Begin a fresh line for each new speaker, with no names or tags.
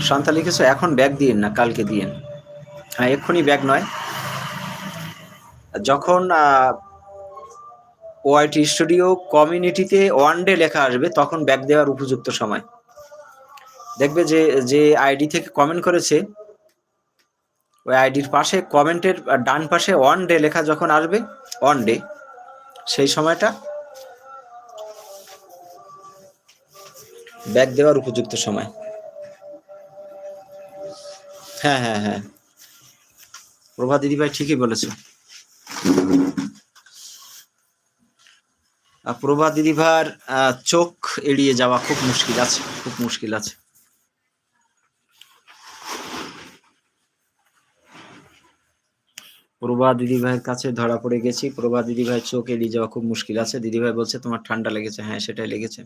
শান্তা লিখেছো এখন ব্যাগ দিয়েন না, কালকে দিয়েন। হ্যাঁ, এক্ষুনি ব্যাগ নয়, যখন ওআইটি স্টুডিও কমিউনিটিতে ওয়ান ডে লেখা আসবে তখন ব্যাগ দেওয়ার উপযুক্ত সময়। দেখবে যে যে আইডি থেকে কমেন্ট করেছে ওই আইডির পাশে কমেন্টের ডান পাশে ওয়ান ডে লেখা যখন আসবে, ওয়ান ডে, সেই সময়টা ব্যাগ দেওয়ার উপযুক্ত সময়। হ্যাঁ হ্যাঁ হ্যাঁ, প্রভা দিদিভাই ঠিকই বলেছে। প্রভা দিদিভার চোখ এড়িয়ে যাওয়া খুব মুশকিল আছে, খুব মুশকিল আছে। প্রভা দিদিভাইয়ের কাছে ধরা পড়ে গেছি, প্রভা দিদিভাইয়ের চোখ এড়িয়ে যাওয়া খুব মুশকিল আছে। দিদিভাই বলছে তোমার ঠান্ডা লেগেছে, হ্যাঁ সেটাই লেগেছে।